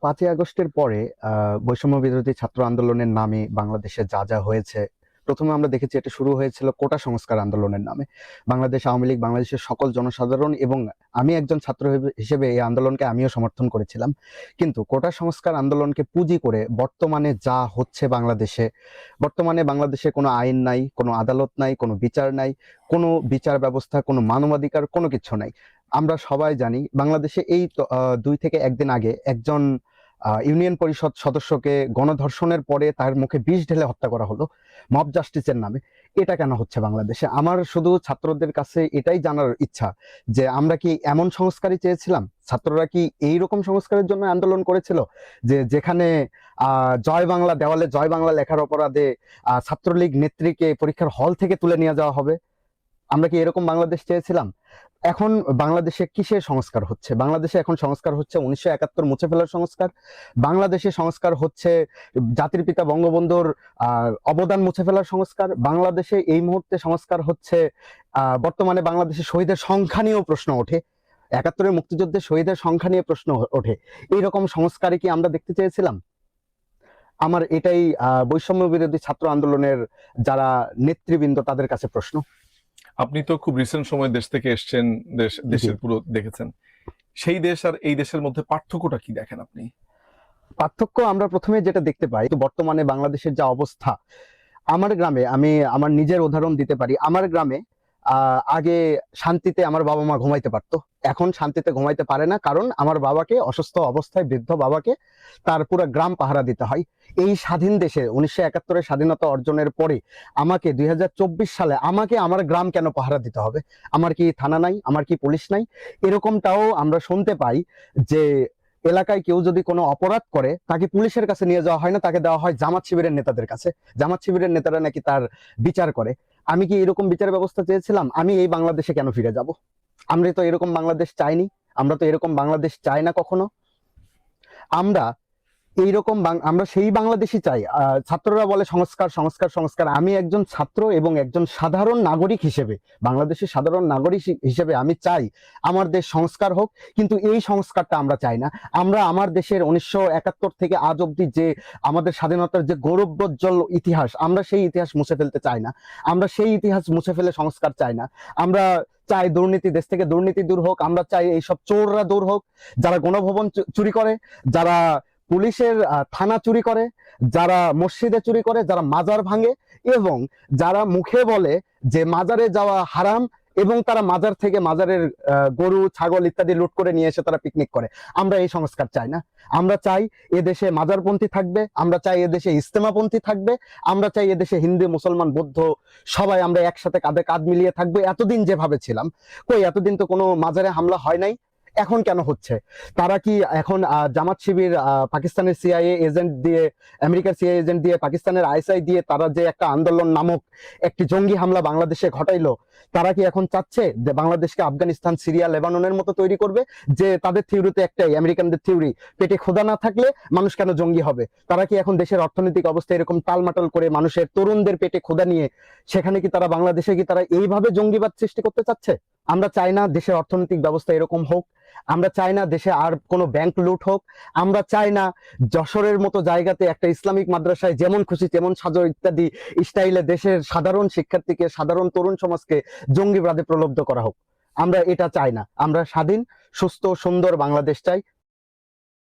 5ই আগস্টের পরে বৈষম্য বিরোধী ছাত্র আন্দোলনের নামে বাংলাদেশে যা যা হয়েছে, প্রথমে আমরা দেখেছি এটা শুরু হয়েছিল কোটা সংস্কার আন্দোলনের নামে। বাংলাদেশ আওয়ামী লীগ, বাংলাদেশের সকল জনসাধারণ এবং আমি একজন ছাত্র হিসেবে এই আন্দোলনকে আমিও সমর্থন করেছিলাম। কিন্তু কোটা সংস্কার আন্দোলনকে পুঁজি করে বর্তমানে যা হচ্ছে বর্তমানে বাংলাদেশে কোনো আইন নাই, কোনো আদালত নাই, কোনো বিচার নাই, কোনো বিচার ব্যবস্থা, কোনো মানবাধিকার, কোনো কিছু নাই। আমরা সবাই জানি বাংলাদেশে এই 2 থেকে 1 দিন আগে একজন ইউনিয়ন পরিষদ সদস্যকে গণধর্ষণের পরে তার মুখে বিষ ঢেলে হত্যা করা হলো মব জাস্টিসের নামে। এটা কেন হচ্ছে বাংলাদেশে? আমার শুধু ছাত্রদের কাছে এটাই জানার ইচ্ছা যে আমরা কি এমন সংস্কারই চেয়েছিলাম? ছাত্ররা কি এইরকম সংস্কারের জন্য আন্দোলন করেছিল যে যেখানে জয় বাংলা দেওয়ালে জয় বাংলা লেখার অপরাধে ছাত্রলীগ নেত্রীকে পরীক্ষার হল থেকে তুলে নিয়ে যাওয়া হবে? আমরা কি এরকম বাংলাদেশ চেয়েছিলাম? এখন বাংলাদেশে কিসের সংস্কার হচ্ছে? বাংলাদেশে এখন সংস্কার হচ্ছে 1971 মুছে ফেলার সংস্কার। বাংলাদেশে সংস্কার হচ্ছে জাতির পিতা বঙ্গবন্ধুর অবদান মুছে ফেলার সংস্কার। বাংলাদেশে এই মুহূর্তে সংস্কার হচ্ছে বর্তমানে বাংলাদেশে শহীদের সংখ্যা নিয়েও প্রশ্ন ওঠে। 71-এর মুক্তিযুদ্ধে শহীদের সংখ্যা নিয়ে প্রশ্ন ওঠে। এইরকম সংস্কারই কি আমরা দেখতে চেয়েছিলাম? আমার এটাই বৈষম্য বিরোধী ছাত্র আন্দোলনের যারা নেতৃবৃন্দ তাদের কাছে প্রশ্ন। আপনি তো খুব রিসেন্ট সময় দেশ থেকে এসছেন, দেশের পুরো দেখেছেন। সেই দেশ আর এই দেশের মধ্যে পার্থক্যটা কি দেখেন আপনি? পার্থক্য আমরা প্রথমে যেটা দেখতে পাই, তো বর্তমানে বাংলাদেশের যা অবস্থা, আমার গ্রামে আমি আমার নিজের উদাহরণ দিতে পারি। আমার গ্রামে আগে শান্তিতে আমার বাবা মা ঘুমাইতে পারতো, এখন শান্তিতে ঘুমাইতে পারে না, কারণ আমার বাবাকে, অসুস্থ অবস্থায় বৃদ্ধ বাবাকে তার পুরো গ্রাম পাহারা দিতে হয়। এই স্বাধীন দেশে 1971-এর স্বাধীনতা অর্জনের পরে আমাকে 2024 সালে আমাকে আমার গ্রাম কেন পাহারা দিতে হবে? আমার কি থানা নাই? আমার কি পুলিশ নাই? এরকমটাও আমরা শুনতে পাই যে এলাকায় কেউ যদি কোনো অপরাধ করে তাকে পুলিশের কাছে নিয়ে যাওয়া হয় না, তাকে দেওয়া হয় জামাত শিবিরের নেতাদের কাছে। জামাত শিবিরের নেতারা নাকি তার বিচার করে। আমি কি এরকম বিচার ব্যবস্থা চেয়েছিলাম? আমি এই বাংলাদেশে কেন ফিরে যাব? আমরা তো এরকম বাংলাদেশ চাইনি, আমরা তো এরকম বাংলাদেশ চাই না কখনো। আমরা এইরকম আমরা সেই বাংলাদেশই চাই। ছাত্ররা বলে সংস্কার সংস্কার সংস্কার। আমি একজন ছাত্র এবং একজন সাধারণ নাগরিক হিসেবে, বাংলাদেশের সাধারণ নাগরিক হিসেবে আমি চাই আমার দেশ সংস্কার হোক, কিন্তু এই সংস্কারটা আমরা চাই না। আমরা আমার দেশের 1971 থেকে আজ অব্দি যে আমাদের স্বাধীনতার যে গৌরবোজ্জ্বল ইতিহাস, আমরা সেই ইতিহাস মুছে ফেলতে চাই না। আমরা সেই ইতিহাস মুছে ফেলে সংস্কার চাই না। আমরা চাই দুর্নীতি, দেশ থেকে দুর্নীতি দূর হোক। আমরা চাই এইসব চোররা দূর হোক, যারা গণভবন চুরি করে, যারা পুলিশের থানা চুরি করে, যারা মসজিদে চুরি করে, যারা মাজার ভাঙে, এবং যারা মুখে বলে যে মাজারে যাওয়া হারাম, এবং তারা মাজার থেকে মাজারের গরু ছাগল ইত্যাদি লুট করে নিয়ে এসে তারা পিকনিক করে। আমরা এই সংস্কার চাই না। আমরা চাই এদেশে মাজারপন্থী থাকবে, আমরা চাই এদেশে ইস্তেমাপন্থী থাকবে, আমরা চাই এদেশে হিন্দু মুসলমান বৌদ্ধ সবাই আমরা একসাথে কাঁধে কাঁধ মিলিয়ে থাকবো, এতদিন যেভাবে ছিলাম। কই, এতদিন তো কোনো মাজারে হামলা হয় নাই, এখন কেন হচ্ছে? তারা কি এখন জামাত শিবির পাকিস্তানের সিআইএ এজেন্ট দিয়ে, আমেরিকার সিআইএ এজেন্ট দিয়ে, পাকিস্তানের আইএসআই দিয়ে তারা যে একটা আন্দোলন নামক একটি জঙ্গি হামলা বাংলাদেশে ঘটাইলো, তারা কি এখন চাচ্ছে যে বাংলাদেশকে আফগানিস্তান, সিরিয়া, লেবাননের মতো তৈরি করবে? যে তাদের থিওরিতে একটাই, আমেরিকানদের থিওরি, পেটে ক্ষুধা না থাকলে মানুষ কেন জঙ্গি হবে? তারা কি এখন দেশের অর্থনৈতিক অবস্থা এরকম টালমাটাল করে মানুষের তরুণদের পেটে ক্ষুধা নিয়ে সেখানে কি তারা বাংলাদেশে কি তারা এইভাবে জঙ্গিবাদ সৃষ্টি করতে চাচ্ছে? আমরা চাই না দেশের অর্থনৈতিক ব্যবস্থা এরকম হোক। আমরা চাই না দেশে আর কোনো ব্যাংক লুট হোক। আমরা চাই না যশোরের মতো জায়গাতে একটা ইসলামিক মাদ্রাসায় যেমন খুশি তেমন সাজো ইত্যাদি স্টাইলে দেশের সাধারণ শিক্ষার্থীকে, সাধারণ তরুণ সমাজকে জঙ্গিবাদে প্রলুব্ধ করা হোক। আমরা এটা চাই না। আমরা স্বাধীন, সুস্থ, সুন্দর বাংলাদেশ চাই।